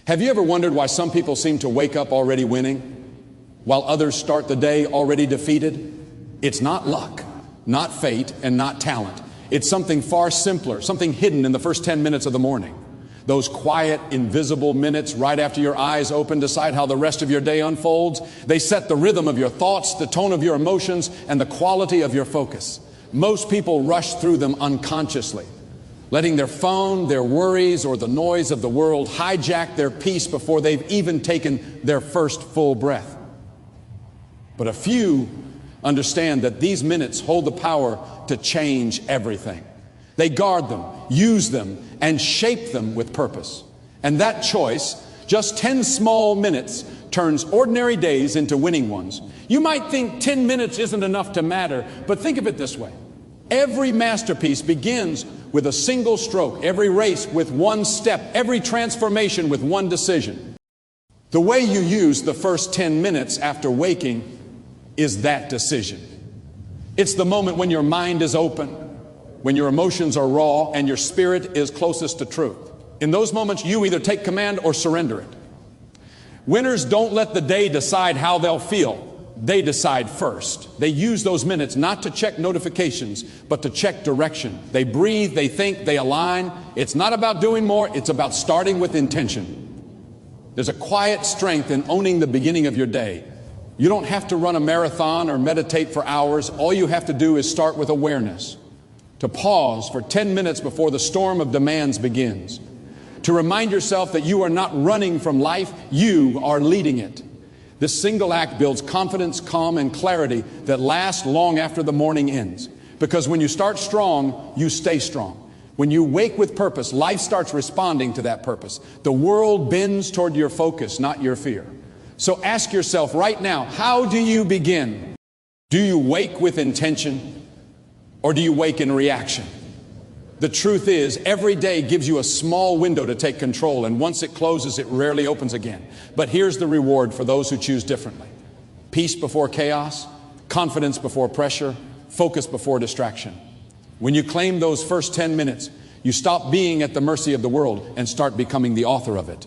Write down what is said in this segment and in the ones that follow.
Have you ever wondered why some people seem to wake up already winning, while others start the day already defeated? It's not luck, not fate, and not talent. It's something far simpler, something hidden in the first 10 minutes of the morning. Those quiet, invisible minutes right after your eyes open decide how the rest of your day unfolds. They set the rhythm of your thoughts, the tone of your emotions, and the quality of your focus. Most people rush through them unconsciously, letting their phone, their worries, or the noise of the world hijack their peace before they've even taken their first full breath. But a few understand that these minutes hold the power to change everything. They guard them, use them, and shape them with purpose. And that choice, just 10 small minutes, turns ordinary days into winning ones. You might think 10 minutes isn't enough to matter, but think of it this way. Every masterpiece begins with a single stroke, every race with one step, every transformation with one decision. The way you use the first 10 minutes after waking is that decision. It's the moment when your mind is open, when your emotions are raw, and your spirit is closest to truth. In those moments, you either take command or surrender it. Winners don't let the day decide how they'll feel. They decide first. They use those minutes not to check notifications, but to check direction. They breathe, they think, they align. It's not about doing more, it's about starting with intention. There's a quiet strength in owning the beginning of your day. You don't have to run a marathon or meditate for hours. All you have to do is start with awareness. To pause for 10 minutes before the storm of demands begins. To remind yourself that you are not running from life, you are leading it. This single act builds confidence, calm, and clarity that lasts long after the morning ends. Because when you start strong, you stay strong. When you wake with purpose, life starts responding to that purpose. The world bends toward your focus, not your fear. So ask yourself right now, how do you begin? Do you wake with intention, or do you wake in reaction? The truth is, every day gives you a small window to take control, and once it closes, it rarely opens again. But here's the reward for those who choose differently. Peace before chaos, confidence before pressure, focus before distraction. When you claim those first 10 minutes, you stop being at the mercy of the world and start becoming the author of it.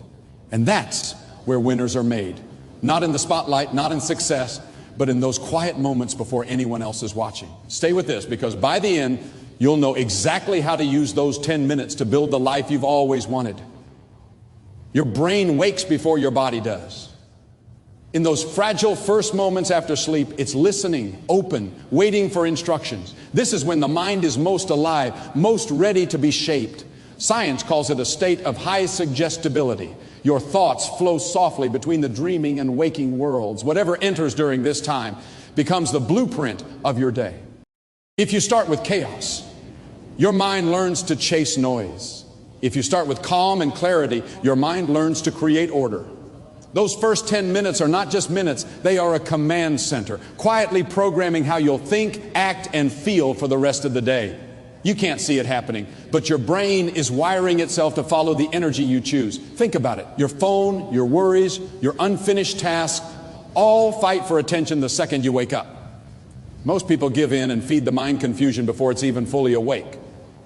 And that's where winners are made. Not in the spotlight, not in success, but in those quiet moments before anyone else is watching. Stay with this, because by the end, you'll know exactly how to use those 10 minutes to build the life you've always wanted. Your brain wakes before your body does. In those fragile first moments after sleep, it's listening, open, waiting for instructions. This is when the mind is most alive, most ready to be shaped. Science calls it a state of high suggestibility. Your thoughts flow softly between the dreaming and waking worlds. Whatever enters during this time becomes the blueprint of your day. If you start with chaos, your mind learns to chase noise. If you start with calm and clarity, your mind learns to create order. Those first 10 minutes are not just minutes, they are a command center, quietly programming how you'll think, act, and feel for the rest of the day. You can't see it happening, but your brain is wiring itself to follow the energy you choose. Think about it. Your phone, your worries, your unfinished tasks, all fight for attention the second you wake up. Most people give in and feed the mind confusion before it's even fully awake.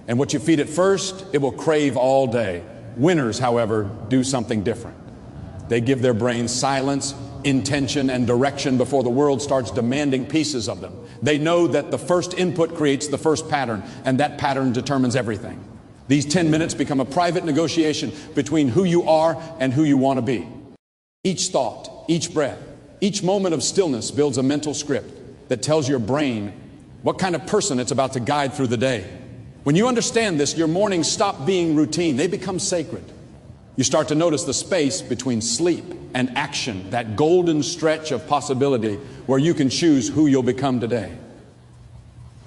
And what you feed it first, it will crave all day. Winners, however, do something different. They give their brain silence, intention, and direction before the world starts demanding pieces of them. They know that the first input creates the first pattern, and that pattern determines everything. These 10 minutes become a private negotiation between who you are and who you want to be. Each thought, each breath, each moment of stillness builds a mental script that tells your brain what kind of person it's about to guide through the day. When you understand this, your mornings stop being routine. They become sacred. You start to notice the space between sleep and action, that golden stretch of possibility where you can choose who you'll become today.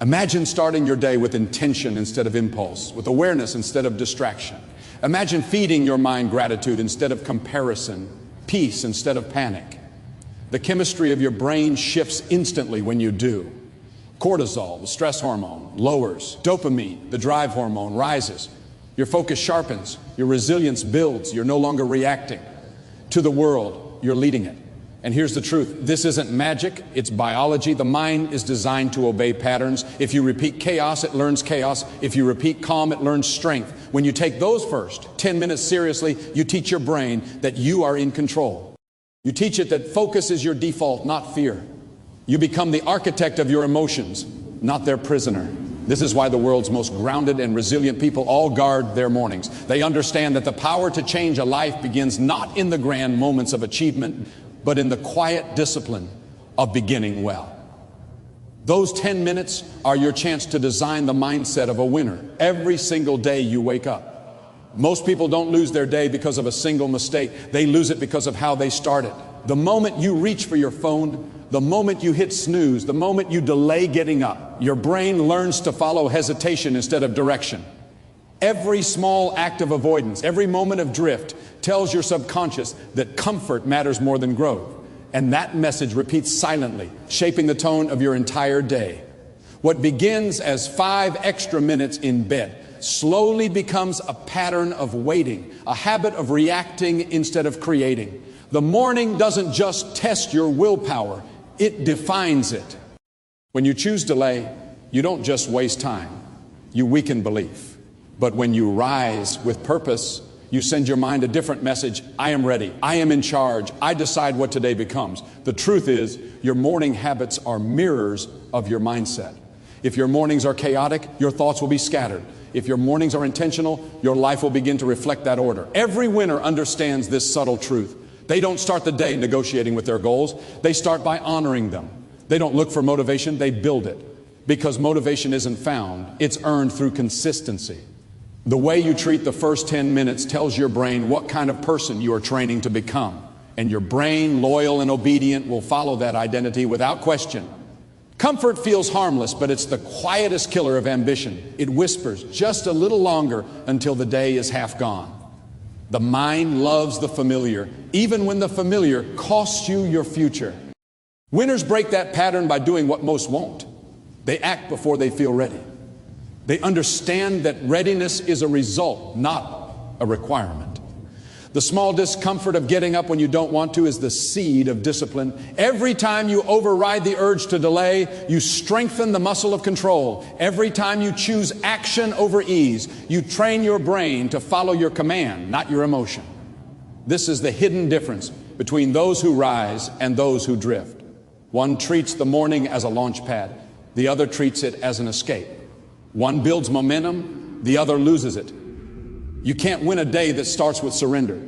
Imagine starting your day with intention instead of impulse, with awareness instead of distraction. Imagine feeding your mind gratitude instead of comparison, peace instead of panic. The chemistry of your brain shifts instantly when you do. Cortisol, the stress hormone, lowers. Dopamine, the drive hormone, rises. Your focus sharpens. Your resilience builds. You're no longer reacting to the world. You're leading it. And here's the truth. This isn't magic. It's biology. The mind is designed to obey patterns. If you repeat chaos, it learns chaos. If you repeat calm, it learns strength. When you take those first 10 minutes seriously, you teach your brain that you are in control. You teach it that focus is your default, not fear. You become the architect of your emotions, not their prisoner. This is why the world's most grounded and resilient people all guard their mornings. They understand that the power to change a life begins not in the grand moments of achievement, but in the quiet discipline of beginning well. Those 10 minutes are your chance to design the mindset of a winner every single day you wake up. Most people don't lose their day because of a single mistake. They lose it because of how they started. The moment you reach for your phone, the moment you hit snooze, the moment you delay getting up, your brain learns to follow hesitation instead of direction. Every small act of avoidance, every moment of drift tells your subconscious that comfort matters more than growth. And that message repeats silently, shaping the tone of your entire day. What begins as 5 extra minutes in bed slowly becomes a pattern of waiting, a habit of reacting instead of creating. The morning doesn't just test your willpower, it defines it. When you choose delay, you don't just waste time, you weaken belief. But when you rise with purpose, you send your mind a different message. I am ready. I am in charge. I decide what today becomes. The truth is, your morning habits are mirrors of your mindset. If your mornings are chaotic, your thoughts will be scattered. If your mornings are intentional, your life will begin to reflect that order. Every winner understands this subtle truth. They don't start the day negotiating with their goals. They start by honoring them. They don't look for motivation, they build it. Because motivation isn't found, it's earned through consistency. The way you treat the first 10 minutes tells your brain what kind of person you are training to become. And your brain, loyal and obedient, will follow that identity without question. Comfort feels harmless, but it's the quietest killer of ambition. It whispers just a little longer until the day is half gone. The mind loves the familiar, even when the familiar costs you your future. Winners break that pattern by doing what most won't. They act before they feel ready. They understand that readiness is a result, not a requirement. The small discomfort of getting up when you don't want to is the seed of discipline. Every time you override the urge to delay, you strengthen the muscle of control. Every time you choose action over ease, you train your brain to follow your command, not your emotion. This is the hidden difference between those who rise and those who drift. One treats the morning as a launch pad. The other treats it as an escape. One builds momentum, the other loses it. You can't win a day that starts with surrender,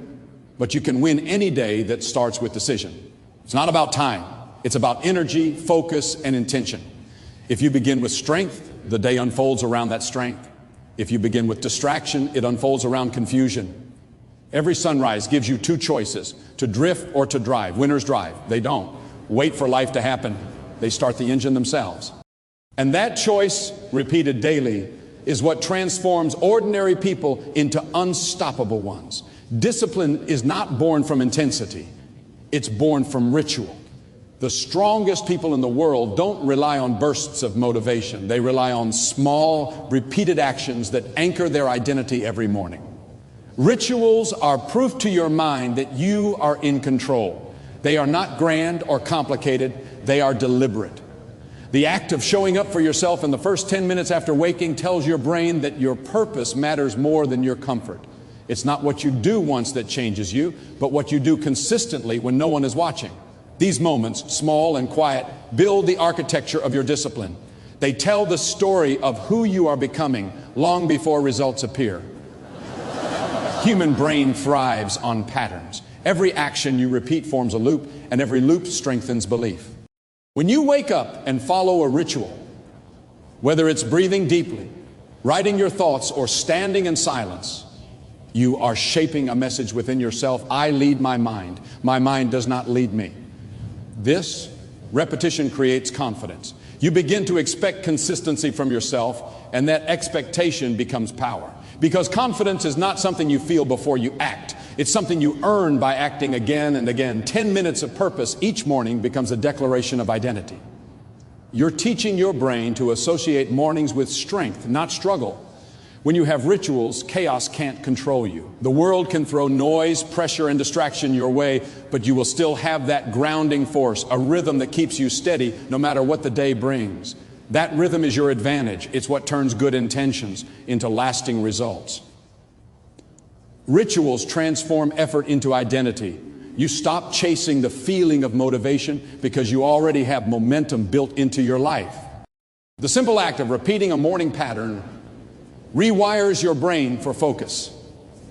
but you can win any day that starts with decision. It's not about time. It's about energy, focus, and intention. If you begin with strength, the day unfolds around that strength. If you begin with distraction, it unfolds around confusion. Every sunrise gives you 2 choices, to drift or to drive. Winners drive. They don't wait for life to happen. They start the engine themselves. And that choice, repeated daily, is what transforms ordinary people into unstoppable ones. Discipline is not born from intensity. It's born from ritual. The strongest people in the world don't rely on bursts of motivation. They rely on small, repeated actions that anchor their identity every morning. Rituals are proof to your mind that you are in control. They are not grand or complicated. They are deliberate. The act of showing up for yourself in the first 10 minutes after waking tells your brain that your purpose matters more than your comfort. It's not what you do once that changes you, but what you do consistently when no one is watching. These moments, small and quiet, build the architecture of your discipline. They tell the story of who you are becoming long before results appear. Human brain thrives on patterns. Every action you repeat forms a loop, and every loop strengthens belief. When you wake up and follow a ritual, whether it's breathing deeply, writing your thoughts, or standing in silence, you are shaping a message within yourself. I lead my mind. My mind does not lead me. This repetition creates confidence. You begin to expect consistency from yourself, and that expectation becomes power. Because confidence is not something you feel before you act. It's something you earn by acting again and again. 10 minutes of purpose each morning becomes a declaration of identity. You're teaching your brain to associate mornings with strength, not struggle. When you have rituals, chaos can't control you. The world can throw noise, pressure, and distraction your way, but you will still have that grounding force, a rhythm that keeps you steady no matter what the day brings. That rhythm is your advantage. It's what turns good intentions into lasting results. Rituals transform effort into identity. You stop chasing the feeling of motivation because you already have momentum built into your life. The simple act of repeating a morning pattern rewires your brain for focus.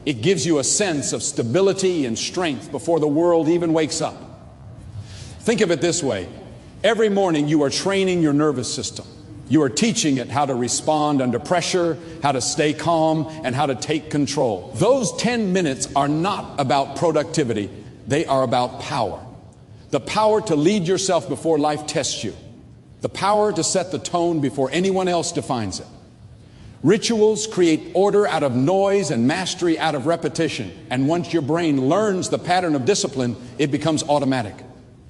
It gives you a sense of stability and strength before the world even wakes up. Think of it this way. Every morning you are training your nervous system. You are teaching it how to respond under pressure, how to stay calm, and how to take control. Those 10 minutes are not about productivity. They are about power. The power to lead yourself before life tests you. The power to set the tone before anyone else defines it. Rituals create order out of noise and mastery out of repetition. And once your brain learns the pattern of discipline, it becomes automatic.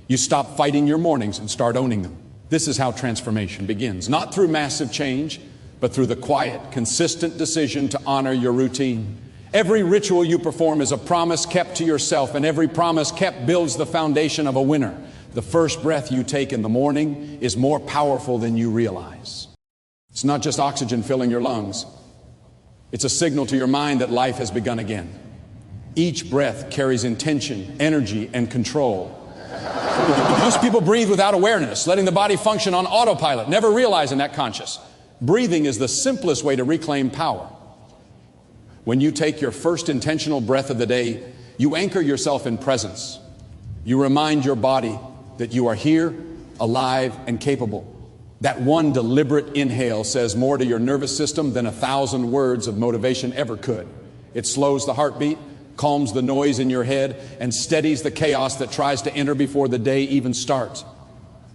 You stop fighting your mornings and start owning them. This is how transformation begins. Not through massive change, but through the quiet, consistent decision to honor your routine. Every ritual you perform is a promise kept to yourself, and every promise kept builds the foundation of a winner. The first breath you take in the morning is more powerful than you realize. It's not just oxygen filling your lungs. It's a signal to your mind that life has begun again. Each breath carries intention, energy, and control. Most people breathe without awareness, letting the body function on autopilot, never realizing that conscious. Breathing is the simplest way to reclaim power. When you take your first intentional breath of the day, you anchor yourself in presence. You remind your body that you are here, alive, and capable. That one deliberate inhale says more to your nervous system than 1,000 words of motivation ever could. It slows the heartbeat, calms the noise in your head, and steadies the chaos that tries to enter before the day even starts.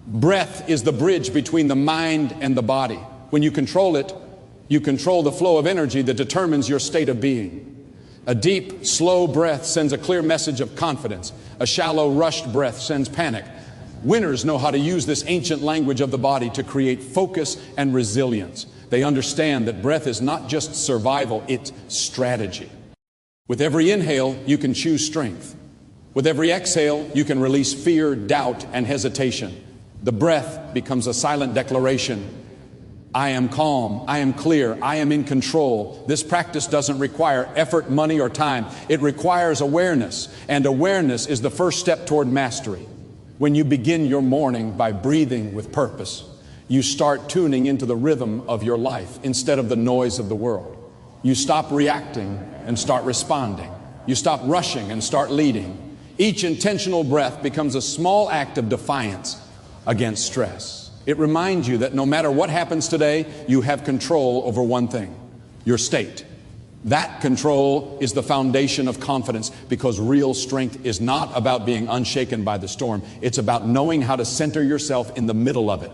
Breath is the bridge between the mind and the body. When you control it, you control the flow of energy that determines your state of being. A deep, slow breath sends a clear message of confidence. A shallow, rushed breath sends panic. Winners know how to use this ancient language of the body to create focus and resilience. They understand that breath is not just survival, it's strategy. With every inhale, you can choose strength. With every exhale, you can release fear, doubt, and hesitation. The breath becomes a silent declaration. I am calm, I am clear, I am in control. This practice doesn't require effort, money, or time. It requires awareness, and awareness is the first step toward mastery. When you begin your morning by breathing with purpose, you start tuning into the rhythm of your life instead of the noise of the world. You stop reacting and start responding. You stop rushing and start leading. Each intentional breath becomes a small act of defiance against stress. It reminds you that no matter what happens today, you have control over one thing, your state. That control is the foundation of confidence, because real strength is not about being unshaken by the storm. It's about knowing how to center yourself in the middle of it.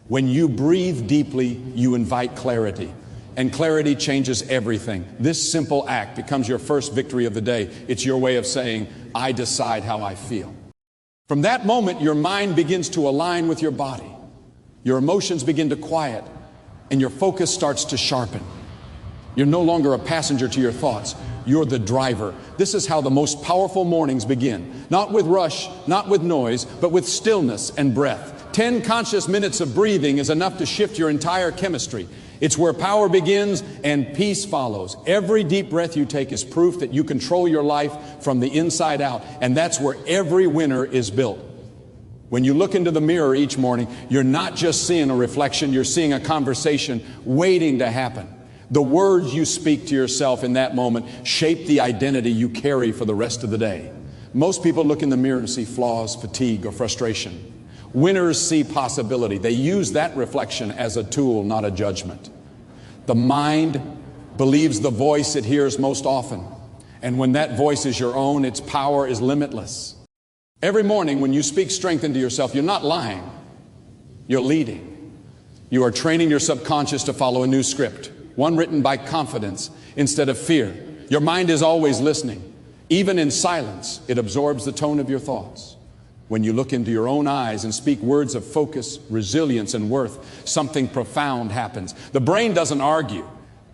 When you breathe deeply, you invite clarity, and clarity changes everything. This simple act becomes your first victory of the day. It's your way of saying, I decide how I feel. From that moment, your mind begins to align with your body. Your emotions begin to quiet, and your focus starts to sharpen. You're no longer a passenger to your thoughts. You're the driver. This is how the most powerful mornings begin. Not with rush, not with noise, but with stillness and breath. 10 conscious minutes of breathing is enough to shift your entire chemistry. It's where power begins and peace follows. Every deep breath you take is proof that you control your life from the inside out, and that's where every winner is built. When you look into the mirror each morning, you're not just seeing a reflection, you're seeing a conversation waiting to happen. The words you speak to yourself in that moment shape the identity you carry for the rest of the day. Most people look in the mirror and see flaws, fatigue, or frustration. Winners see possibility. They use that reflection as a tool, not a judgment. The mind believes the voice it hears most often. And when that voice is your own, its power is limitless. Every morning when you speak strength into yourself, you're not lying. You're leading. You are training your subconscious to follow a new script. One written by confidence instead of fear. Your mind is always listening. Even in silence, it absorbs the tone of your thoughts. When you look into your own eyes and speak words of focus, resilience, and worth, something profound happens. The brain doesn't argue.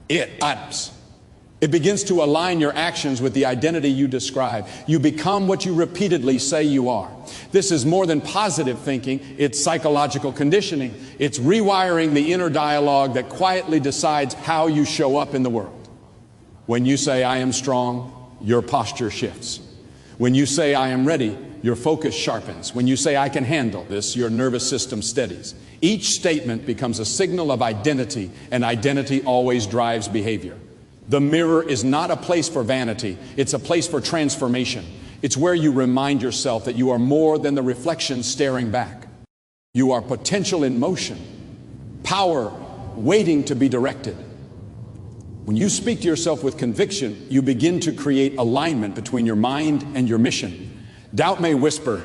It begins to align your actions with the identity you describe. You become what you repeatedly say you are. This is more than positive thinking. It's psychological conditioning. It's rewiring the inner dialogue that quietly decides how you show up in the world. When you say, I am strong, your posture shifts. When you say, I am ready, your focus sharpens. When you say, I can handle this, your nervous system steadies. Each statement becomes a signal of identity, and identity always drives behavior. The mirror is not a place for vanity. It's a place for transformation. It's where you remind yourself that you are more than the reflection staring back. You are potential in motion, power waiting to be directed. When you speak to yourself with conviction, you begin to create alignment between your mind and your mission. Doubt may whisper,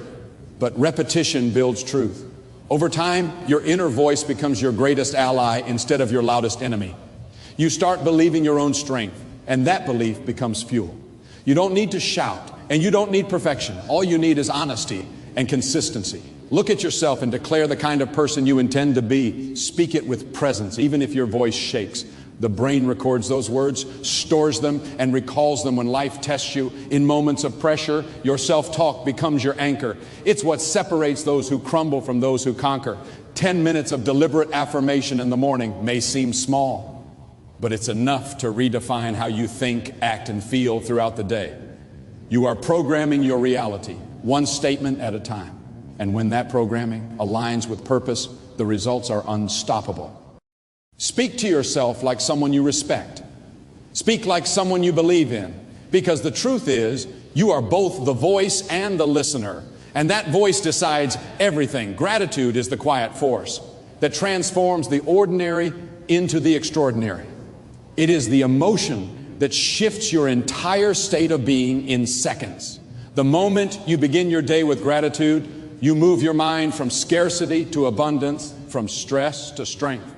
but repetition builds truth. Over time, your inner voice becomes your greatest ally instead of your loudest enemy. You start believing your own strength, and that belief becomes fuel. You don't need to shout, and you don't need perfection. All you need is honesty and consistency. Look at yourself and declare the kind of person you intend to be. Speak it with presence, even if your voice shakes. The brain records those words, stores them, and recalls them when life tests you. In moments of pressure, your self-talk becomes your anchor. It's what separates those who crumble from those who conquer. 10 minutes of deliberate affirmation in the morning may seem small, but it's enough to redefine how you think, act, and feel throughout the day. You are programming your reality, one statement at a time. And when that programming aligns with purpose, the results are unstoppable. Speak to yourself like someone you respect. Speak like someone you believe in. Because the truth is, you are both the voice and the listener. And that voice decides everything. Gratitude is the quiet force that transforms the ordinary into the extraordinary. It is the emotion that shifts your entire state of being in seconds. The moment you begin your day with gratitude, you move your mind from scarcity to abundance, from stress to strength.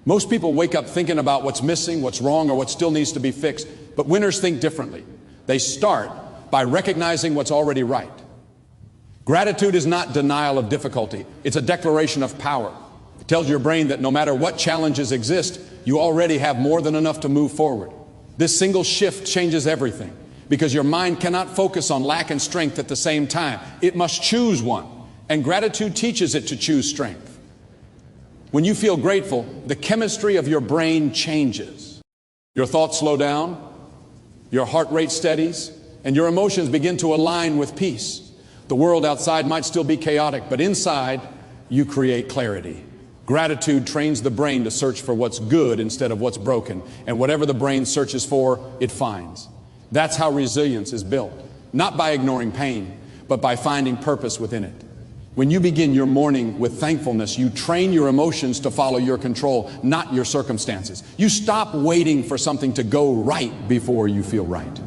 Most people wake up thinking about what's missing, what's wrong, or what still needs to be fixed. But winners think differently. They start by recognizing what's already right. Gratitude is not denial of difficulty. It's a declaration of power. It tells your brain that no matter what challenges exist, you already have more than enough to move forward. This single shift changes everything, because your mind cannot focus on lack and strength at the same time. It must choose one, and gratitude teaches it to choose strength. When you feel grateful, the chemistry of your brain changes. Your thoughts slow down, your heart rate steadies, and your emotions begin to align with peace. The world outside might still be chaotic, but inside, you create clarity. Gratitude trains the brain to search for what's good instead of what's broken. And whatever the brain searches for, it finds. That's how resilience is built. Not by ignoring pain, but by finding purpose within it. When you begin your morning with thankfulness, you train your emotions to follow your control, not your circumstances. You stop waiting for something to go right before you feel right.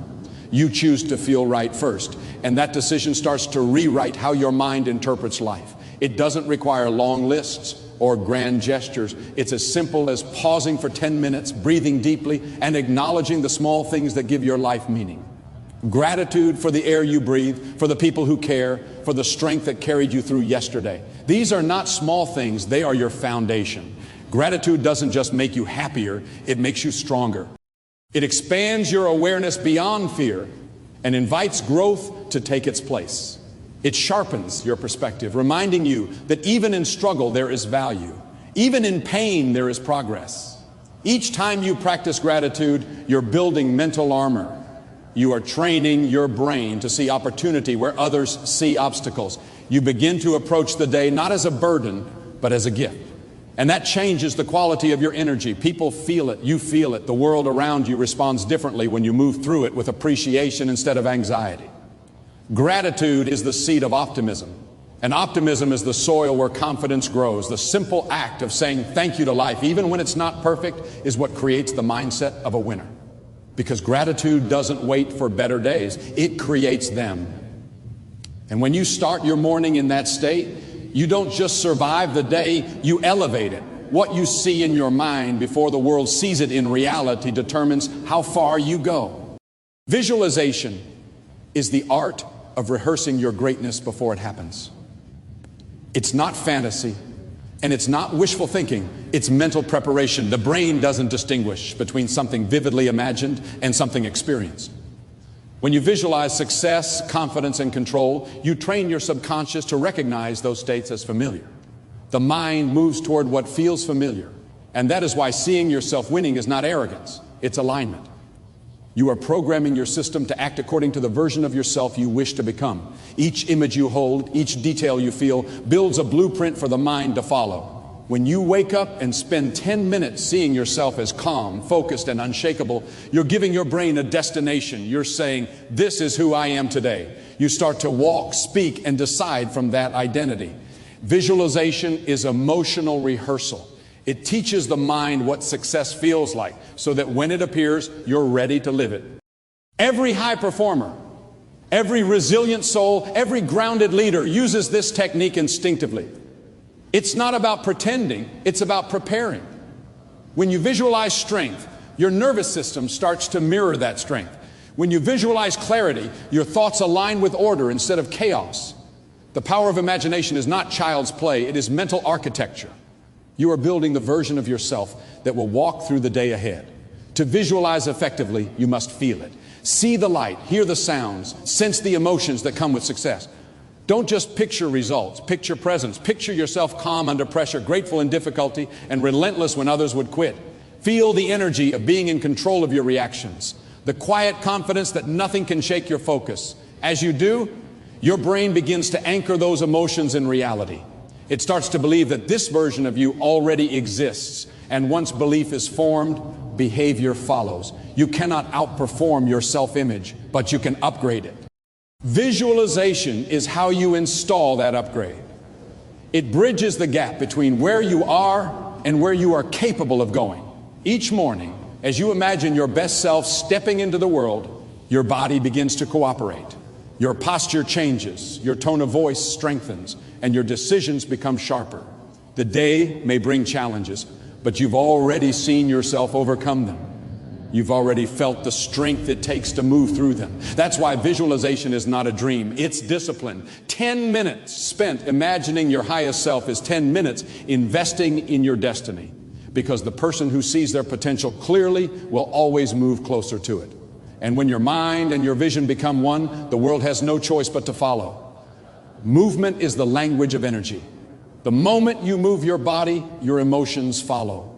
You choose to feel right first, and that decision starts to rewrite how your mind interprets life. It doesn't require long lists or grand gestures. It's as simple as pausing for 10 minutes, breathing deeply, and acknowledging the small things that give your life meaning. Gratitude for the air you breathe, for the people who care, for the strength that carried you through yesterday. These are not small things, they are your foundation. Gratitude doesn't just make you happier, it makes you stronger. It expands your awareness beyond fear and invites growth to take its place. It sharpens your perspective, reminding you that even in struggle there is value. Even in pain there is progress. Each time you practice gratitude, you're building mental armor. You are training your brain to see opportunity where others see obstacles. You begin to approach the day not as a burden, but as a gift. And that changes the quality of your energy. People feel it, you feel it. The world around you responds differently when you move through it with appreciation instead of anxiety. Gratitude is the seed of optimism. And optimism is the soil where confidence grows. The simple act of saying thank you to life, even when it's not perfect, is what creates the mindset of a winner. Because gratitude doesn't wait for better days, it creates them. And when you start your morning in that state, you don't just survive the day, you elevate it. What you see in your mind before the world sees it in reality determines how far you go. Visualization is the art of rehearsing your greatness before it happens. It's not fantasy, And it's not wishful thinking, it's mental preparation. The brain doesn't distinguish between something vividly imagined and something experienced. When you visualize success, confidence, and control, you train your subconscious to recognize those states as familiar. The mind moves toward what feels familiar. And that is why seeing yourself winning is not arrogance, it's alignment. You are programming your system to act according to the version of yourself you wish to become. Each image you hold, each detail you feel, builds a blueprint for the mind to follow. When you wake up and spend 10 minutes seeing yourself as calm, focused, and unshakable, you're giving your brain a destination. You're saying, this is who I am today. You start to walk, speak, and decide from that identity. Visualization is emotional rehearsal. It teaches the mind what success feels like so that when it appears, you're ready to live it. Every high performer, every resilient soul, every grounded leader uses this technique instinctively. It's not about pretending, it's about preparing. When you visualize strength, your nervous system starts to mirror that strength. When you visualize clarity, your thoughts align with order instead of chaos. The power of imagination is not child's play, it is mental architecture. You are building the version of yourself that will walk through the day ahead. To visualize effectively, you must feel it. See the light, hear the sounds, sense the emotions that come with success. Don't just picture results, picture presence. Picture yourself calm under pressure, grateful in difficulty, and relentless when others would quit. Feel the energy of being in control of your reactions, the quiet confidence that nothing can shake your focus. As you do, your brain begins to anchor those emotions in reality. It starts to believe that this version of you already exists, and once belief is formed, behavior follows. You cannot outperform your self-image, but you can upgrade it. Visualization is how you install that upgrade. It bridges the gap between where you are and where you are capable of going. Each morning, as you imagine your best self stepping into the world, your body begins to cooperate. Your posture changes, your tone of voice strengthens, and your decisions become sharper. The day may bring challenges, but you've already seen yourself overcome them. You've already felt the strength it takes to move through them. That's why visualization is not a dream, it's discipline. 10 minutes spent imagining your highest self is 10 minutes investing in your destiny, because the person who sees their potential clearly will always move closer to it. And when your mind and your vision become one, the world has no choice but to follow. Movement is the language of energy. The moment you move your body, your emotions follow.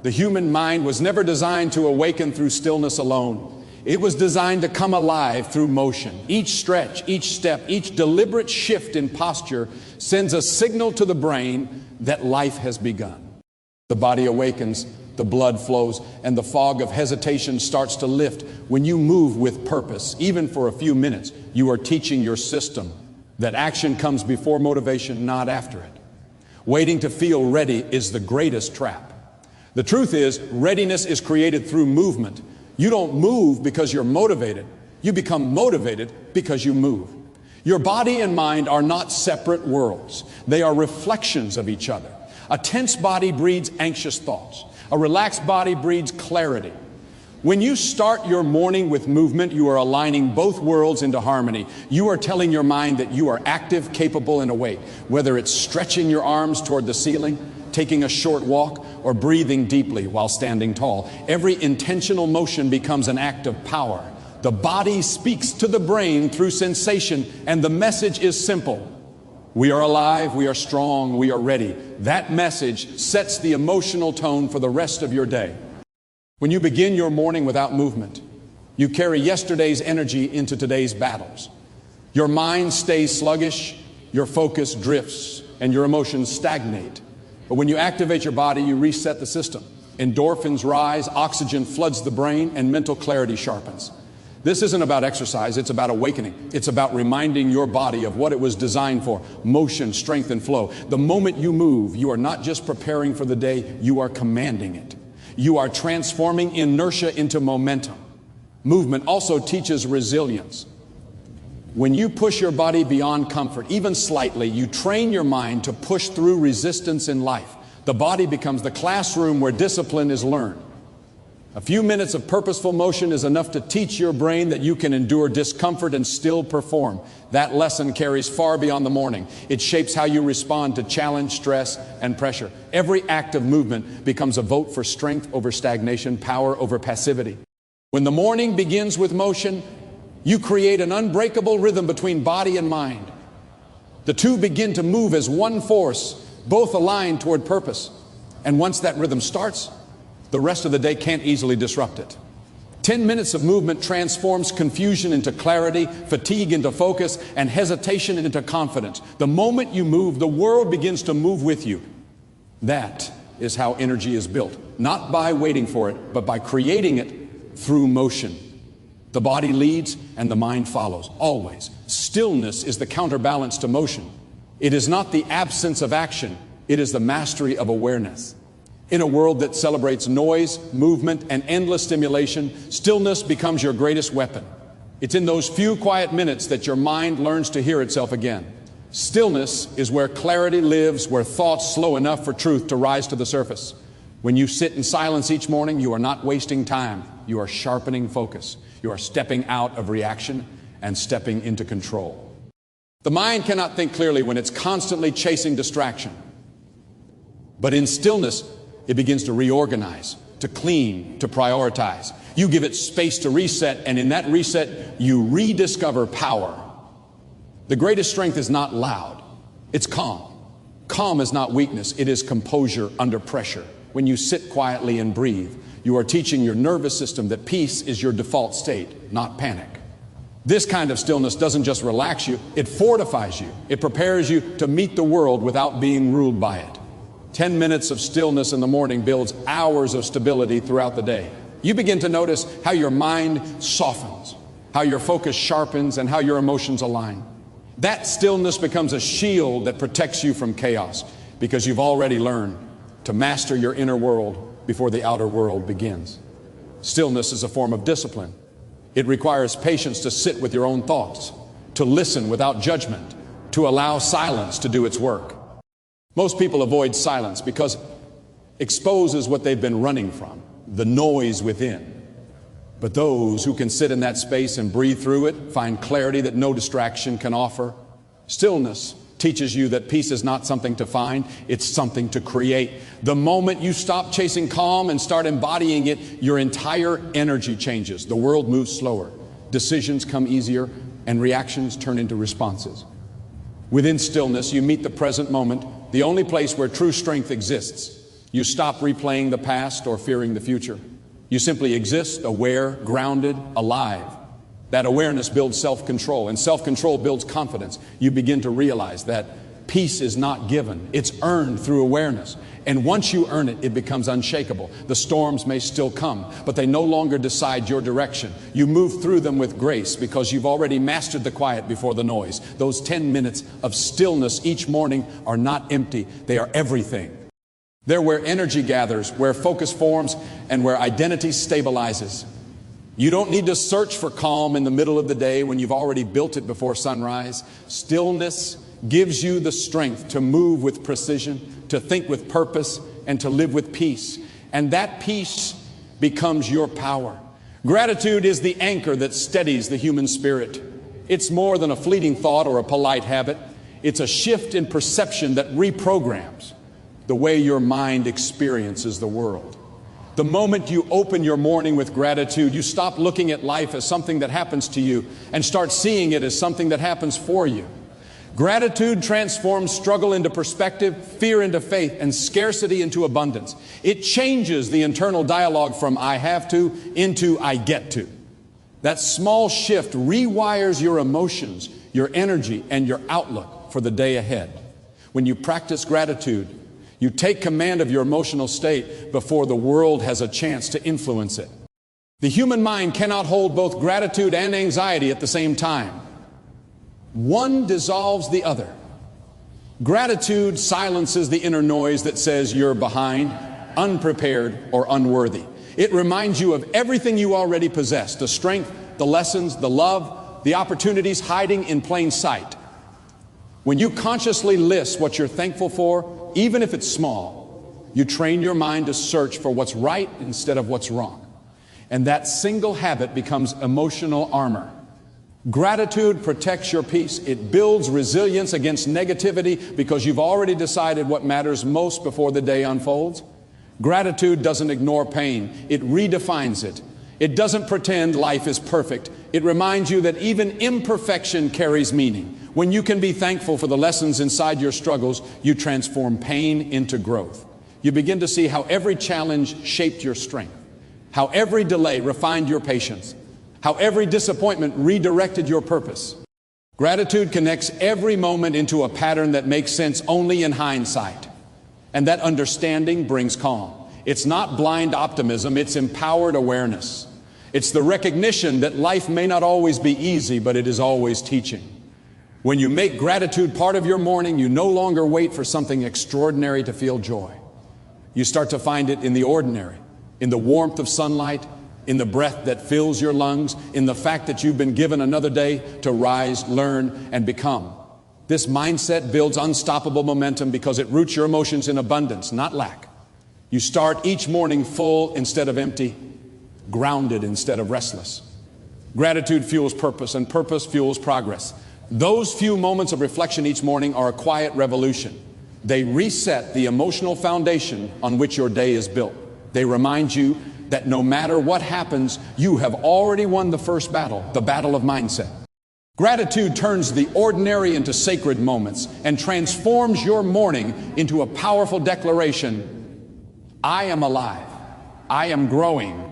The human mind was never designed to awaken through stillness alone. It was designed to come alive through motion. Each stretch, each step, each deliberate shift in posture sends a signal to the brain that life has begun. The body awakens, the blood flows, and the fog of hesitation starts to lift. When you move with purpose, even for a few minutes, you are teaching your system that action comes before motivation, not after it. Waiting to feel ready is the greatest trap. The truth is, readiness is created through movement. You don't move because you're motivated. You become motivated because you move. Your body and mind are not separate worlds. They are reflections of each other. A tense body breeds anxious thoughts. A relaxed body breeds clarity. When you start your morning with movement, you are aligning both worlds into harmony. You are telling your mind that you are active, capable, and awake. Whether it's stretching your arms toward the ceiling, taking a short walk, or breathing deeply while standing tall, every intentional motion becomes an act of power. The body speaks to the brain through sensation, and the message is simple. We are alive, we are strong, we are ready. That message sets the emotional tone for the rest of your day. When you begin your morning without movement, you carry yesterday's energy into today's battles. Your mind stays sluggish, your focus drifts, and your emotions stagnate. But when you activate your body, you reset the system. Endorphins rise, oxygen floods the brain, and mental clarity sharpens. This isn't about exercise, it's about awakening. It's about reminding your body of what it was designed for: motion, strength, and flow. The moment you move, you are not just preparing for the day, you are commanding it. You are transforming inertia into momentum. Movement also teaches resilience. When you push your body beyond comfort, even slightly, you train your mind to push through resistance in life. The body becomes the classroom where discipline is learned. A few minutes of purposeful motion is enough to teach your brain that you can endure discomfort and still perform. That lesson carries far beyond the morning. It shapes how you respond to challenge, stress, and pressure. Every act of movement becomes a vote for strength over stagnation, power over passivity. When the morning begins with motion, you create an unbreakable rhythm between body and mind. The two begin to move as one force, both aligned toward purpose. And once that rhythm starts, the rest of the day can't easily disrupt it. 10 minutes of movement transforms confusion into clarity, fatigue into focus, and hesitation into confidence. The moment you move, the world begins to move with you. That is how energy is built. Not by waiting for it, but by creating it through motion. The body leads and the mind follows, always. Stillness is the counterbalance to motion. It is not the absence of action, it is the mastery of awareness. In a world that celebrates noise, movement, and endless stimulation, stillness becomes your greatest weapon. It's in those few quiet minutes that your mind learns to hear itself again. Stillness is where clarity lives, where thoughts slow enough for truth to rise to the surface. When you sit in silence each morning, you are not wasting time. You are sharpening focus. You are stepping out of reaction and stepping into control. The mind cannot think clearly when it's constantly chasing distraction. But in stillness, it begins to reorganize, to clean, to prioritize. You give it space to reset, and in that reset, you rediscover power. The greatest strength is not loud, it's calm. Calm is not weakness, it is composure under pressure. When you sit quietly and breathe, you are teaching your nervous system that peace is your default state, not panic. This kind of stillness doesn't just relax you, it fortifies you. It prepares you to meet the world without being ruled by it. 10 minutes of stillness in the morning builds hours of stability throughout the day. You begin to notice how your mind softens, how your focus sharpens, and how your emotions align. That stillness becomes a shield that protects you from chaos because you've already learned to master your inner world before the outer world begins. Stillness is a form of discipline. It requires patience to sit with your own thoughts, to listen without judgment, to allow silence to do its work. Most people avoid silence because it exposes what they've been running from, the noise within. But those who can sit in that space and breathe through it find clarity that no distraction can offer. Stillness teaches you that peace is not something to find, it's something to create. The moment you stop chasing calm and start embodying it, your entire energy changes. The world moves slower, decisions come easier, and reactions turn into responses. Within stillness, you meet the present moment, the only place where true strength exists. You stop replaying the past or fearing the future. You simply exist, aware, grounded, alive. That awareness builds self-control, and self-control builds confidence. You begin to realize that peace is not given, it's earned through awareness. And once you earn it, it becomes unshakable. The storms may still come, but they no longer decide your direction. You move through them with grace because you've already mastered the quiet before the noise. Those 10 minutes of stillness each morning are not empty, they are everything. They're where energy gathers, where focus forms, and where identity stabilizes. You don't need to search for calm in the middle of the day when you've already built it before sunrise. Stillness gives you the strength to move with precision, to think with purpose, and to live with peace. And that peace becomes your power. Gratitude is the anchor that steadies the human spirit. It's more than a fleeting thought or a polite habit. It's a shift in perception that reprograms the way your mind experiences the world. The moment you open your morning with gratitude, you stop looking at life as something that happens to you and start seeing it as something that happens for you. Gratitude transforms struggle into perspective, fear into faith, and scarcity into abundance. It changes the internal dialogue from I have to into I get to. That small shift rewires your emotions, your energy, and your outlook for the day ahead. When you practice gratitude, you take command of your emotional state before the world has a chance to influence it. The human mind cannot hold both gratitude and anxiety at the same time. One dissolves the other. Gratitude silences the inner noise that says you're behind, unprepared, or unworthy. It reminds you of everything you already possess, the strength, the lessons, the love, the opportunities hiding in plain sight. When you consciously list what you're thankful for, even if it's small, you train your mind to search for what's right instead of what's wrong. And that single habit becomes emotional armor. Gratitude protects your peace. It builds resilience against negativity because you've already decided what matters most before the day unfolds. Gratitude doesn't ignore pain. It redefines it. It doesn't pretend life is perfect. It reminds you that even imperfection carries meaning. When you can be thankful for the lessons inside your struggles, you transform pain into growth. You begin to see how every challenge shaped your strength, how every delay refined your patience, how every disappointment redirected your purpose. Gratitude connects every moment into a pattern that makes sense only in hindsight. And that understanding brings calm. It's not blind optimism, it's empowered awareness. It's the recognition that life may not always be easy, but it is always teaching. When you make gratitude part of your morning, you no longer wait for something extraordinary to feel joy. You start to find it in the ordinary, in the warmth of sunlight, in the breath that fills your lungs, in the fact that you've been given another day to rise, learn, and become. This mindset builds unstoppable momentum because it roots your emotions in abundance, not lack. You start each morning full instead of empty, grounded instead of restless. Gratitude fuels purpose, and purpose fuels progress. Those few moments of reflection each morning are a quiet revolution. They reset the emotional foundation on which your day is built. They remind you that no matter what happens, you have already won the first battle, the battle of mindset. Gratitude turns the ordinary into sacred moments and transforms your morning into a powerful declaration. I am alive. I am growing.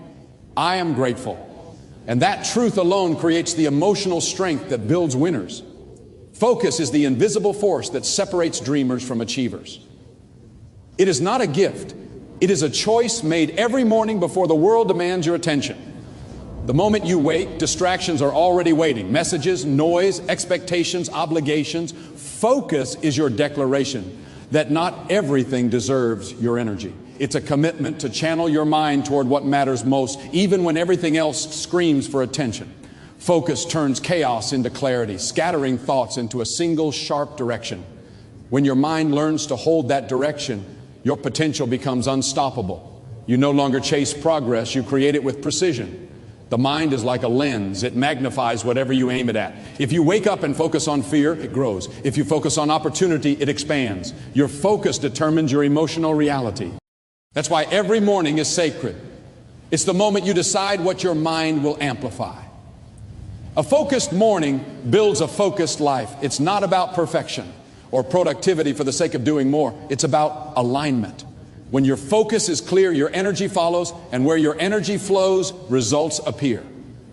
I am grateful. And that truth alone creates the emotional strength that builds winners. Focus is the invisible force that separates dreamers from achievers. It is not a gift. It is a choice made every morning before the world demands your attention. The moment you wake, distractions are already waiting. Messages, noise, expectations, obligations. Focus is your declaration that not everything deserves your energy. It's a commitment to channel your mind toward what matters most, even when everything else screams for attention. Focus turns chaos into clarity, scattering thoughts into a single sharp direction. When your mind learns to hold that direction, your potential becomes unstoppable. You no longer chase progress, you create it with precision. The mind is like a lens. It magnifies whatever you aim it at. If you wake up and focus on fear, it grows. If you focus on opportunity, it expands. Your focus determines your emotional reality. That's why every morning is sacred. It's the moment you decide what your mind will amplify. A focused morning builds a focused life. It's not about perfection or productivity for the sake of doing more. It's about alignment. When your focus is clear, your energy follows, and where your energy flows, results appear.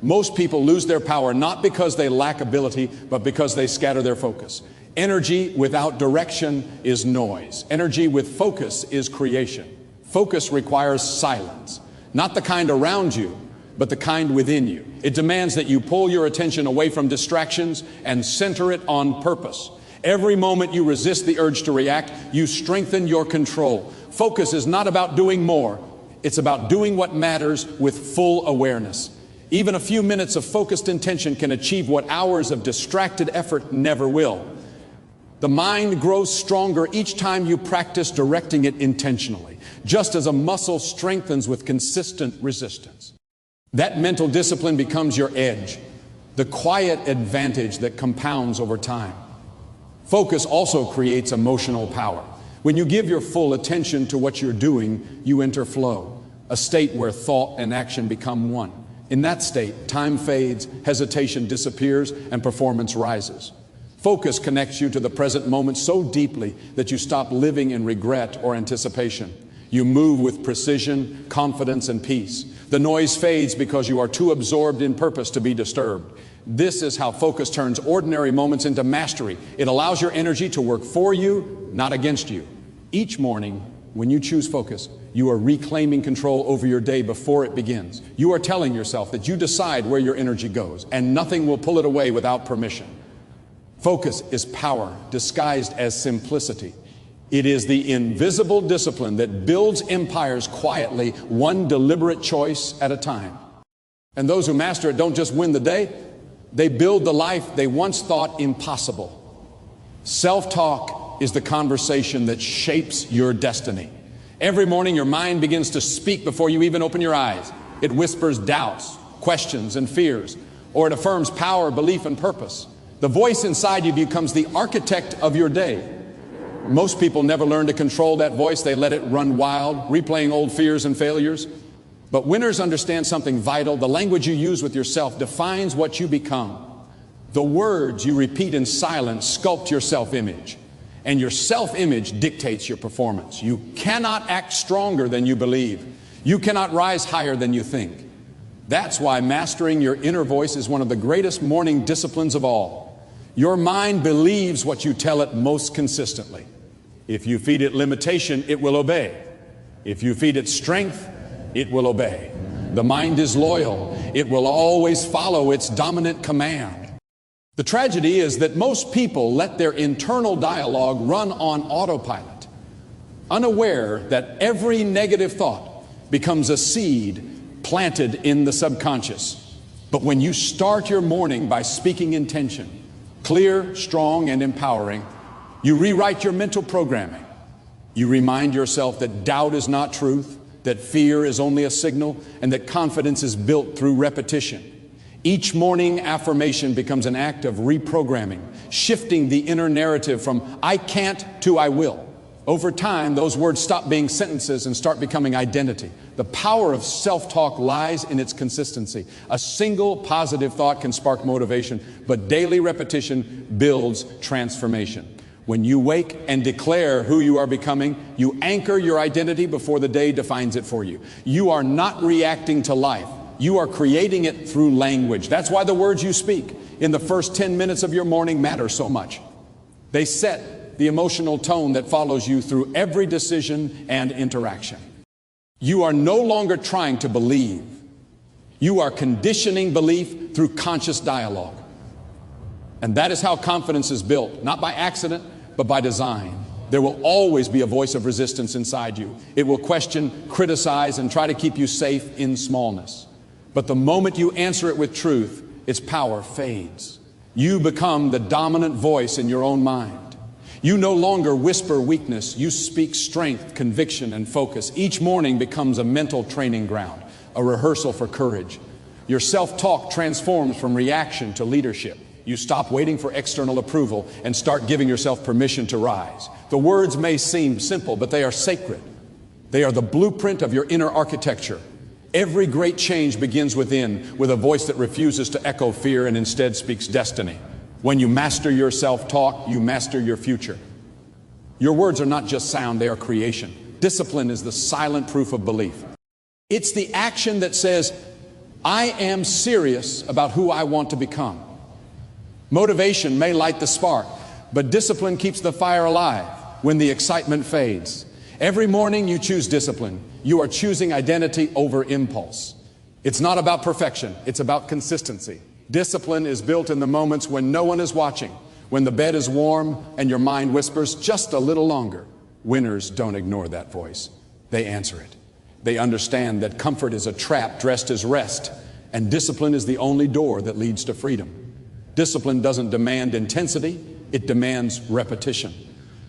Most people lose their power not because they lack ability, but because they scatter their focus. Energy without direction is noise. Energy with focus is creation. Focus requires silence, not the kind around you, but the kind within you. It demands that you pull your attention away from distractions and center it on purpose. Every moment you resist the urge to react, you strengthen your control. Focus is not about doing more. It's about doing what matters with full awareness. Even a few minutes of focused intention can achieve what hours of distracted effort never will. The mind grows stronger each time you practice directing it intentionally, just as a muscle strengthens with consistent resistance. That mental discipline becomes your edge, the quiet advantage that compounds over time. Focus also creates emotional power. When you give your full attention to what you're doing, you enter flow, a state where thought and action become one. In that state, time fades, hesitation disappears, and performance rises. Focus connects you to the present moment so deeply that you stop living in regret or anticipation. You move with precision, confidence, and peace. The noise fades because you are too absorbed in purpose to be disturbed. This is how focus turns ordinary moments into mastery. It allows your energy to work for you, not against you. Each morning, when you choose focus, you are reclaiming control over your day before it begins. You are telling yourself that you decide where your energy goes, and nothing will pull it away without permission. Focus is power disguised as simplicity. It is the invisible discipline that builds empires quietly, one deliberate choice at a time. And those who master it don't just win the day, they build the life they once thought impossible. Self-talk is the conversation that shapes your destiny. Every morning your mind begins to speak before you even open your eyes. It whispers doubts, questions, and fears, or it affirms power, belief, and purpose. The voice inside you becomes the architect of your day. Most people never learn to control that voice. They let it run wild, replaying old fears and failures. But winners understand something vital. The language you use with yourself defines what you become. The words you repeat in silence sculpt your self-image, and your self-image dictates your performance. You cannot act stronger than you believe. You cannot rise higher than you think. That's why mastering your inner voice is one of the greatest morning disciplines of all. Your mind believes what you tell it most consistently. If you feed it limitation, it will obey. If you feed it strength, it will obey. The mind is loyal. It will always follow its dominant command. The tragedy is that most people let their internal dialogue run on autopilot, unaware that every negative thought becomes a seed planted in the subconscious. But when you start your morning by speaking intention, clear, strong, and empowering, you rewrite your mental programming. You remind yourself that doubt is not truth, that fear is only a signal, and that confidence is built through repetition. Each morning affirmation becomes an act of reprogramming, shifting the inner narrative from I can't to I will. Over time, those words stop being sentences and start becoming identity. The power of self-talk lies in its consistency. A single positive thought can spark motivation, but daily repetition builds transformation. When you wake and declare who you are becoming, you anchor your identity before the day defines it for you. You are not reacting to life. You are creating it through language. That's why the words you speak in the first 10 minutes of your morning matter so much. They set the emotional tone that follows you through every decision and interaction. You are no longer trying to believe. You are conditioning belief through conscious dialogue. And that is how confidence is built, not by accident, but by design. There will always be a voice of resistance inside you. It will question, criticize, and try to keep you safe in smallness. But the moment you answer it with truth, its power fades. You become the dominant voice in your own mind. You no longer whisper weakness. You speak strength, conviction, and focus. Each morning becomes a mental training ground, a rehearsal for courage. Your self-talk transforms from reaction to leadership. You stop waiting for external approval and start giving yourself permission to rise. The words may seem simple, but they are sacred. They are the blueprint of your inner architecture. Every great change begins within, with a voice that refuses to echo fear and instead speaks destiny. When you master your self-talk, you master your future. Your words are not just sound, they are creation. Discipline is the silent proof of belief. It's the action that says, I am serious about who I want to become. Motivation may light the spark, but discipline keeps the fire alive when the excitement fades. Every morning you choose discipline. You are choosing identity over impulse. It's not about perfection, it's about consistency. Discipline is built in the moments when no one is watching, when the bed is warm and your mind whispers just a little longer. Winners don't ignore that voice. They answer it. They understand that comfort is a trap dressed as rest, and discipline is the only door that leads to freedom. Discipline doesn't demand intensity, it demands repetition.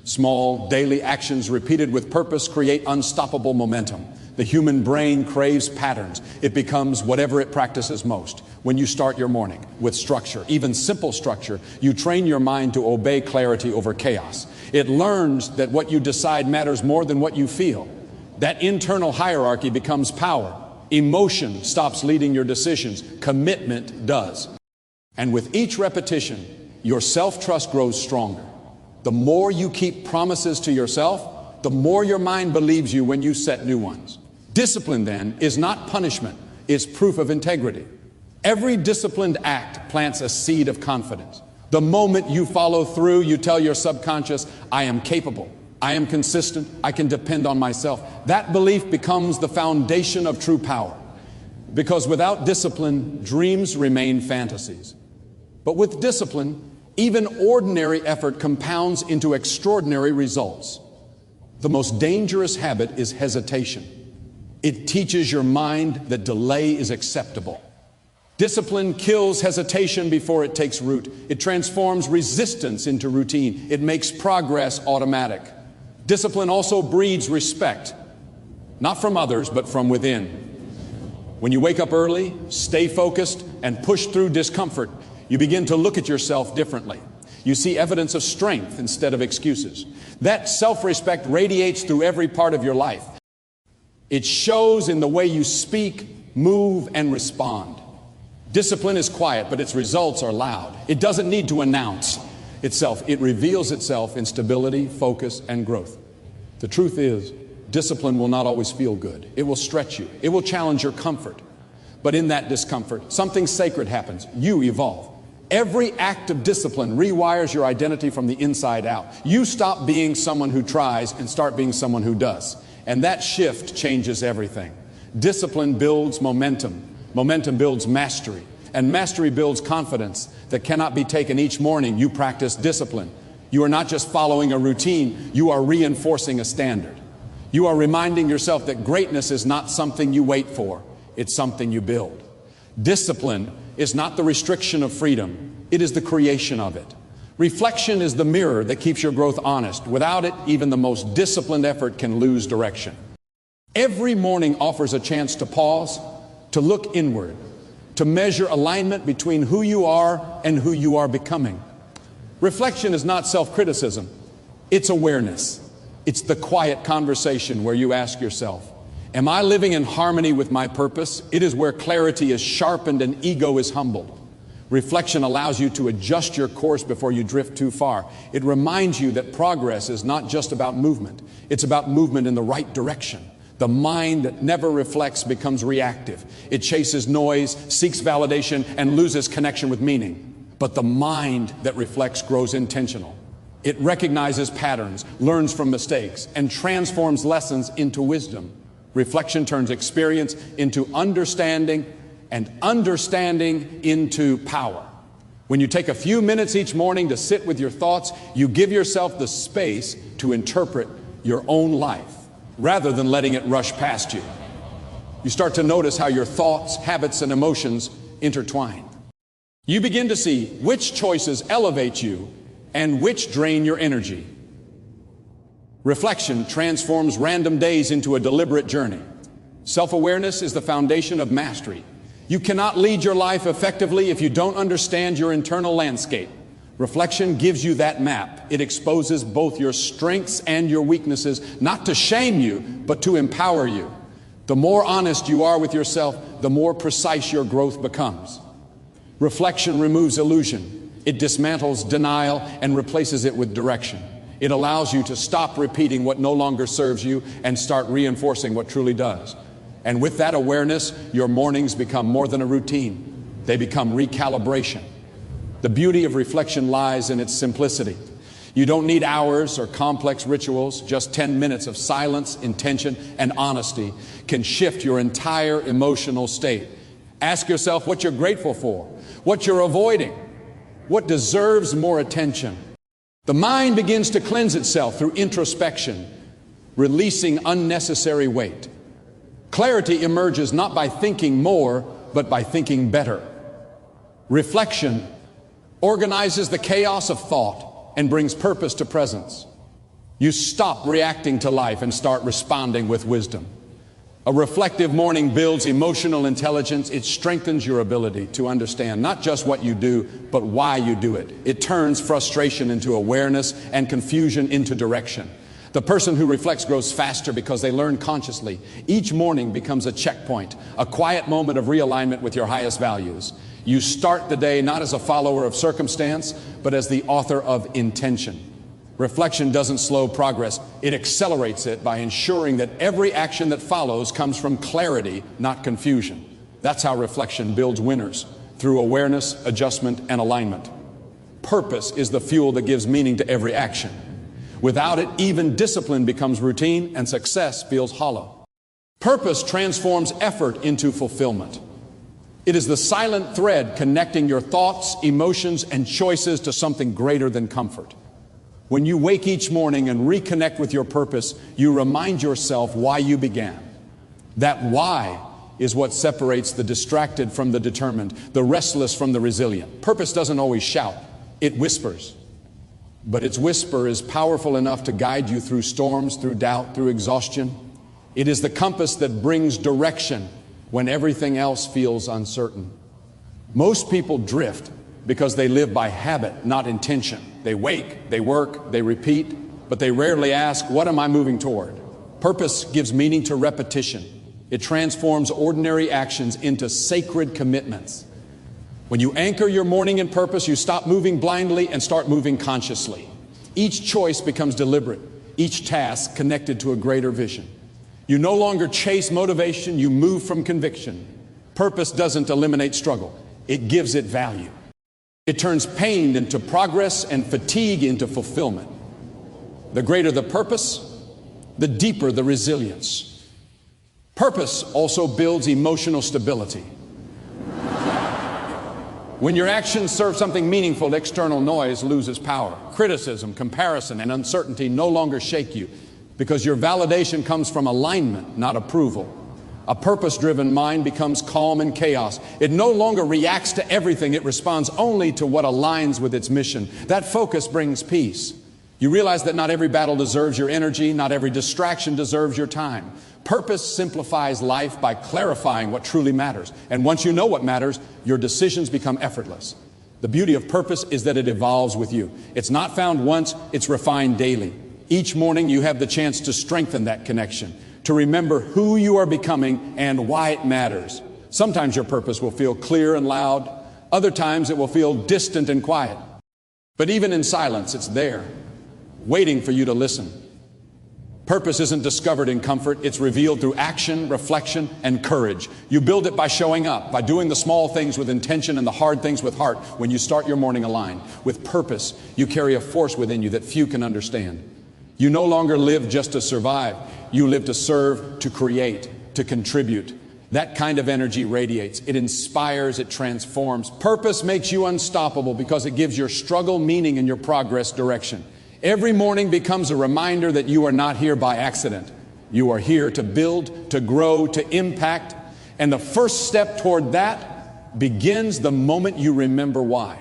Small, daily actions repeated with purpose create unstoppable momentum. The human brain craves patterns. It becomes whatever it practices most. When you start your morning with structure, even simple structure, you train your mind to obey clarity over chaos. It learns that what you decide matters more than what you feel. That internal hierarchy becomes power. Emotion stops leading your decisions. Commitment does. And with each repetition, your self-trust grows stronger. The more you keep promises to yourself, the more your mind believes you when you set new ones. Discipline, then, is not punishment, it's proof of integrity. Every disciplined act plants a seed of confidence. The moment you follow through, you tell your subconscious, I am capable, I am consistent, I can depend on myself. That belief becomes the foundation of true power. Because without discipline, dreams remain fantasies. But with discipline, even ordinary effort compounds into extraordinary results. The most dangerous habit is hesitation. It teaches your mind that delay is acceptable. Discipline kills hesitation before it takes root. It transforms resistance into routine. It makes progress automatic. Discipline also breeds respect, not from others, but from within. When you wake up early, stay focused, and push through discomfort, you begin to look at yourself differently. You see evidence of strength instead of excuses. That self-respect radiates through every part of your life. It shows in the way you speak, move, and respond. Discipline is quiet, but its results are loud. It doesn't need to announce itself. It reveals itself in stability, focus, and growth. The truth is, discipline will not always feel good. It will stretch you. It will challenge your comfort. But in that discomfort, something sacred happens. You evolve. Every act of discipline rewires your identity from the inside out. You stop being someone who tries and start being someone who does. And that shift changes everything. Discipline builds momentum. Momentum builds mastery. And mastery builds confidence that cannot be taken each morning. You practice discipline. You are not just following a routine. You are reinforcing a standard. You are reminding yourself that greatness is not something you wait for. It's something you build. Discipline is not the restriction of freedom. It is the creation of it. Reflection is the mirror that keeps your growth honest. Without it, even the most disciplined effort can lose direction. Every morning offers a chance to pause, to look inward, to measure alignment between who you are and who you are becoming. Reflection is not self-criticism. It's awareness. It's the quiet conversation where you ask yourself, am I living in harmony with my purpose? It is where clarity is sharpened and ego is humbled. Reflection allows you to adjust your course before you drift too far. It reminds you that progress is not just about movement. It's about movement in the right direction. The mind that never reflects becomes reactive. It chases noise, seeks validation, and loses connection with meaning. But the mind that reflects grows intentional. It recognizes patterns, learns from mistakes, and transforms lessons into wisdom. Reflection turns experience into understanding, and understanding into power. When you take a few minutes each morning to sit with your thoughts, you give yourself the space to interpret your own life, rather than letting it rush past you. You start to notice how your thoughts, habits, and emotions intertwine. You begin to see which choices elevate you and which drain your energy. Reflection transforms random days into a deliberate journey. Self-awareness is the foundation of mastery. You cannot lead your life effectively if you don't understand your internal landscape. Reflection gives you that map. It exposes both your strengths and your weaknesses, not to shame you, but to empower you. The more honest you are with yourself, the more precise your growth becomes. Reflection removes illusion. It dismantles denial and replaces it with direction. It allows you to stop repeating what no longer serves you and start reinforcing what truly does. And with that awareness, your mornings become more than a routine. They become recalibration. The beauty of reflection lies in its simplicity. You don't need hours or complex rituals. Just 10 minutes of silence, intention, and honesty can shift your entire emotional state. Ask yourself what you're grateful for, what you're avoiding, what deserves more attention. The mind begins to cleanse itself through introspection, releasing unnecessary weight. Clarity emerges not by thinking more, but by thinking better. Reflection organizes the chaos of thought and brings purpose to presence. You stop reacting to life and start responding with wisdom. A reflective morning builds emotional intelligence. It strengthens your ability to understand not just what you do, but why you do it. It turns frustration into awareness and confusion into direction. The person who reflects grows faster because they learn consciously. Each morning becomes a checkpoint, a quiet moment of realignment with your highest values. You start the day not as a follower of circumstance, but as the author of intention. Reflection doesn't slow progress. It accelerates it by ensuring that every action that follows comes from clarity, not confusion. That's how reflection builds winners, through awareness, adjustment, and alignment. Purpose is the fuel that gives meaning to every action. Without it, even discipline becomes routine and success feels hollow. Purpose transforms effort into fulfillment. It is the silent thread connecting your thoughts, emotions, and choices to something greater than comfort. When you wake each morning and reconnect with your purpose, you remind yourself why you began. That why is what separates the distracted from the determined, the restless from the resilient. Purpose doesn't always shout, it whispers. But its whisper is powerful enough to guide you through storms, through doubt, through exhaustion. It is the compass that brings direction when everything else feels uncertain. Most people drift because they live by habit, not intention. They wake, they work, they repeat, but they rarely ask, what am I moving toward? Purpose gives meaning to repetition. It transforms ordinary actions into sacred commitments. When you anchor your morning in purpose, you stop moving blindly and start moving consciously. Each choice becomes deliberate, each task connected to a greater vision. You no longer chase motivation, you move from conviction. Purpose doesn't eliminate struggle, it gives it value. It turns pain into progress and fatigue into fulfillment. The greater the purpose, the deeper the resilience. Purpose also builds emotional stability. When your actions serve something meaningful, external noise loses power. Criticism, comparison, and uncertainty no longer shake you because your validation comes from alignment, not approval. A purpose-driven mind becomes calm in chaos. It no longer reacts to everything. It responds only to what aligns with its mission. That focus brings peace. You realize that not every battle deserves your energy, not every distraction deserves your time. Purpose simplifies life by clarifying what truly matters. And once you know what matters, your decisions become effortless. The beauty of purpose is that it evolves with you. It's not found once, it's refined daily. Each morning you have the chance to strengthen that connection, to remember who you are becoming and why it matters. Sometimes your purpose will feel clear and loud. Other times it will feel distant and quiet. But even in silence, it's there, waiting for you to listen. Purpose isn't discovered in comfort. It's revealed through action, reflection, and courage. You build it by showing up, by doing the small things with intention and the hard things with heart when you start your morning aligned. With purpose, you carry a force within you that few can understand. You no longer live just to survive. You live to serve, to create, to contribute. That kind of energy radiates. It inspires, it transforms. Purpose makes you unstoppable because it gives your struggle meaning and your progress direction. Every morning becomes a reminder that you are not here by accident. You are here to build, to grow, to impact. And the first step toward that begins the moment you remember why.